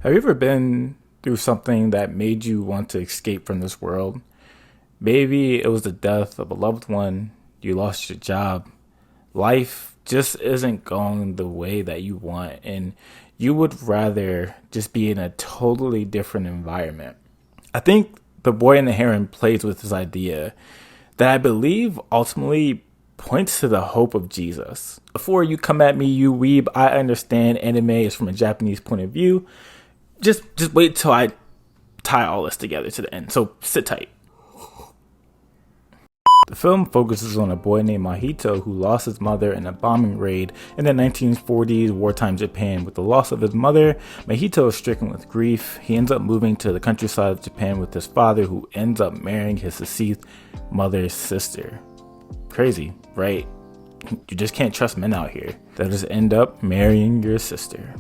Have you ever been through something that made you want to escape from this world? Maybe it was the death of a loved one, you lost your job, life just isn't going the way that you want, and you would rather just be in a totally different environment. I think The Boy and the Heron plays with this idea that I believe ultimately points to the hope of Jesus. Before you come at me, you weeb, I understand anime is from a Japanese point of view. Just wait till I tie all this together to the end. So sit tight. The film focuses on a boy named Mahito who lost his mother in a bombing raid in the 1940s wartime Japan. With the loss of his mother, Mahito is stricken with grief. He ends up moving to the countryside of Japan with his father, who ends up marrying his deceased mother's sister. Crazy, right? You just can't trust men out here. They'll just end up marrying your sister.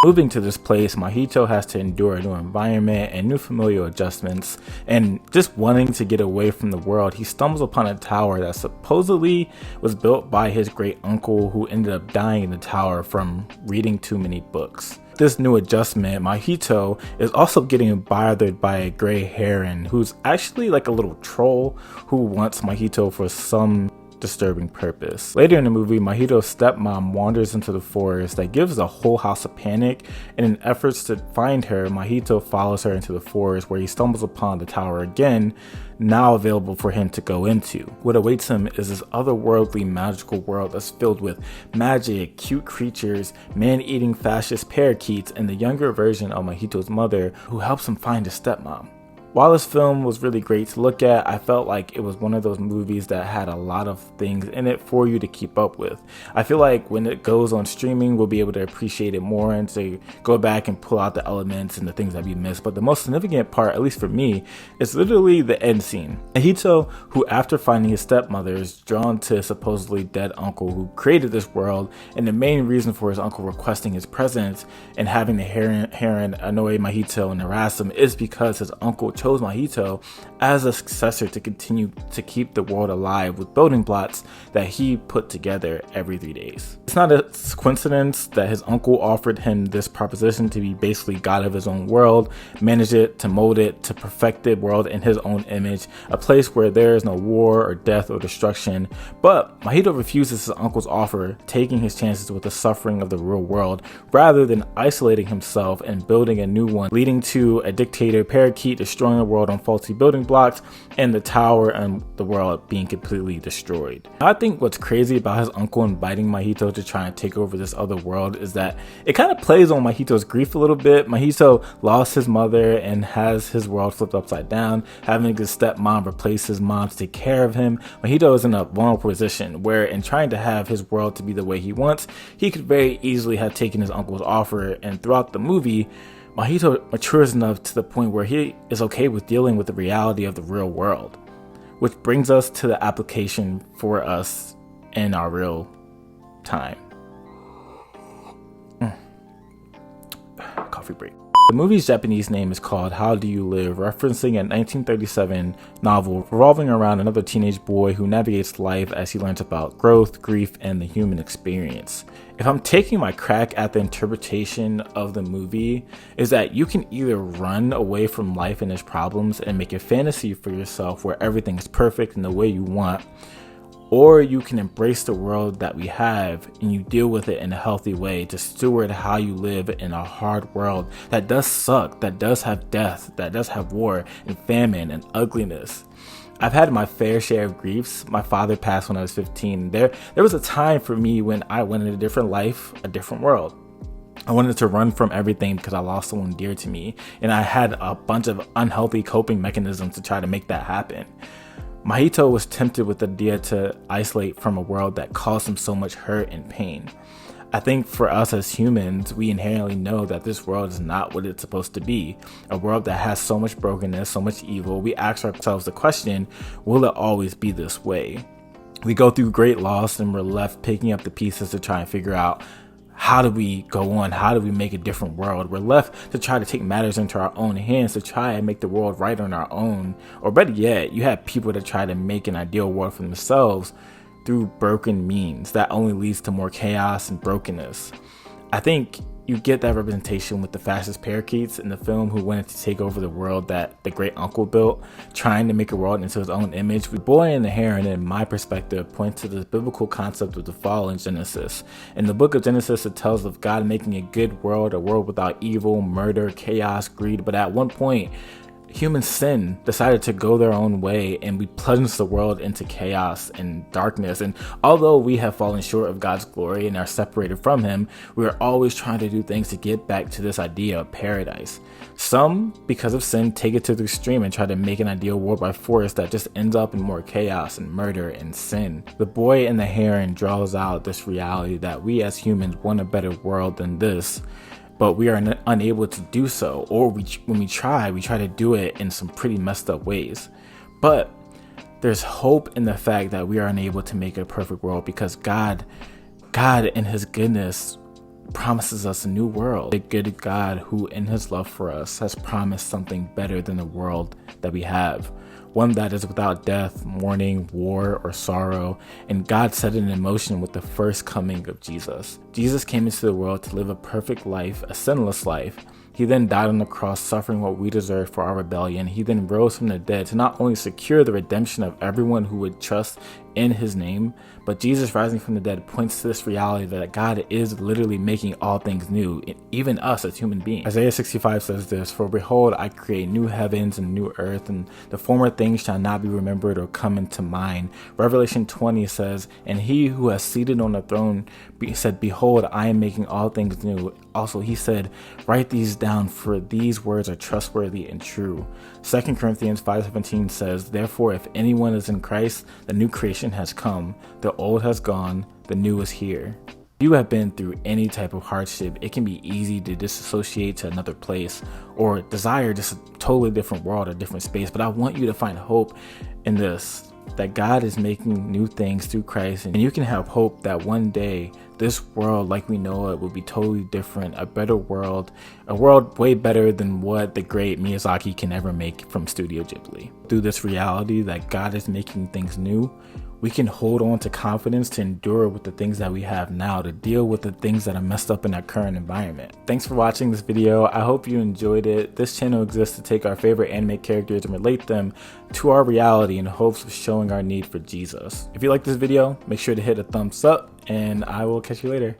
Moving to this place, Mahito has to endure a new environment and new familial adjustments, and just wanting to get away from the world, he stumbles upon a tower that supposedly was built by his great uncle, who ended up dying in the tower from reading too many books. This new adjustment, Mahito is also getting bothered by a gray heron, who's actually like a little troll who wants Mahito for some disturbing purpose. Later in the movie, Mahito's stepmom wanders into the forest that gives the whole house a panic, and in efforts to find her, Mahito follows her into the forest where he stumbles upon the tower again, now available for him to go into. What awaits him is this otherworldly magical world that's filled with magic, cute creatures, man-eating fascist parakeets, and the younger version of Mahito's mother who helps him find his stepmom. While this film was really great to look at, I felt like it was one of those movies that had a lot of things in it for you to keep up with. I feel like when it goes on streaming, we'll be able to appreciate it more and to go back and pull out the elements and the things that we missed. But the most significant part, at least for me, is literally the end scene. Mahito, who after finding his stepmother, is drawn to his supposedly dead uncle who created this world, and the main reason for his uncle requesting his presence and having the Heron annoy Mahito and harass him is because his uncle chose Mahito as a successor to continue to keep the world alive with building blocks that he put together every 3 days. It's not a coincidence that his uncle offered him this proposition to be basically god of his own world, manage it, to mold it, to perfect the world in his own image, a place where there is no war or death or destruction. But Mahito refuses his uncle's offer, taking his chances with the suffering of the real world rather than isolating himself and building a new one, leading to a dictator parakeet destroying the world on faulty building blocks and the tower and the world being completely destroyed. I think what's crazy about his uncle inviting Mahito to try and take over this other world is that it kind of plays on Mahito's grief a little bit. Mahito lost his mother and has his world flipped upside down, having his stepmom replace his mom to take care of him. Mahito is in a vulnerable position where, in trying to have his world to be the way he wants, he could very easily have taken his uncle's offer, and throughout the movie, Mahito matures enough to the point where he is okay with dealing with the reality of the real world. Which brings us to the application for us in our real time. Coffee break. The movie's Japanese name is called How Do You Live, referencing a 1937 novel revolving around another teenage boy who navigates life as he learns about growth, grief, and the human experience. If I'm taking my crack at the interpretation of the movie, is that you can either run away from life and its problems and make a fantasy for yourself where everything is perfect in the way you want, or you can embrace the world that we have and you deal with it in a healthy way to steward how you live in a hard world that does suck, that does have death, that does have war and famine and ugliness. I've had my fair share of griefs. My father passed when I was 15. There was a time for me when I wanted a different life, a different world. I wanted to run from everything because I lost someone dear to me, and I had a bunch of unhealthy coping mechanisms to try to make that happen. Mahito was tempted with the idea to isolate from a world that caused him so much hurt and pain. I think for us as humans, we inherently know that this world is not what it's supposed to be. A world that has so much brokenness, so much evil. We ask ourselves the question, will it always be this way? We go through great loss and we're left picking up the pieces to try and figure out, how do we go on? How do we make a different world? We're left to try to take matters into our own hands to try and make the world right on our own. Or better yet, you have people that try to make an ideal world for themselves through broken means that only leads to more chaos and brokenness. I think you get that representation with the fastest parakeets in the film who wanted to take over the world that the great uncle built, trying to make a world into his own image. The boy and the heron, in my perspective, point to the biblical concept of the fall in Genesis. In the book of Genesis, it tells of God making a good world, a world without evil, murder, chaos, greed. But at one point, human sin decided to go their own way, and we plunged the world into chaos and darkness. And although we have fallen short of God's glory and are separated from him, we are always trying to do things to get back to this idea of paradise. Some, because of sin, take it to the extreme and try to make an ideal world by force that just ends up in more chaos and murder and sin. The boy and the heron draws out this reality that we as humans want a better world than this, but we are unable to do so, or when we try to do it in some pretty messed up ways. But there's hope in the fact that we are unable to make a perfect world, because God in his goodness promises us a new world. A good God who in his love for us has promised something better than the world that we have. One that is without death, mourning, war, or sorrow. And God set it in motion with the first coming of Jesus. Jesus came into the world to live a perfect life, a sinless life. He then died on the cross, suffering what we deserve for our rebellion. He then rose from the dead to not only secure the redemption of everyone who would trust in his name, but Jesus rising from the dead points to this reality that God is literally making all things new, even us as human beings. Isaiah 65 says this, "For behold, I create new heavens and new earth, and the former things shall not be remembered or come into mind." Revelation 20 says, "And he who has seated on the throne said, Behold, I am making all things new." Also, he said, "Write these down, for these words are trustworthy and true." 2 Corinthians 5:17 says, "Therefore, if anyone is in Christ, the new creation has come. The old has gone, the new is here." If you have been through any type of hardship, it can be easy to disassociate to another place or desire just a totally different world, a different space. But I want you to find hope in this, that God is making new things through Christ, and you can have hope that one day this world like we know it will be totally different, a better world, a world way better than what the great Miyazaki can ever make from Studio Ghibli. Through this reality that God is making things new, we can hold on to confidence to endure with the things that we have now, to deal with the things that are messed up in our current environment. Thanks for watching this video. I hope you enjoyed it. This channel exists to take our favorite anime characters and relate them to our reality in hopes of showing our need for Jesus. If you like this video, make sure to hit a thumbs up, and I will catch you later.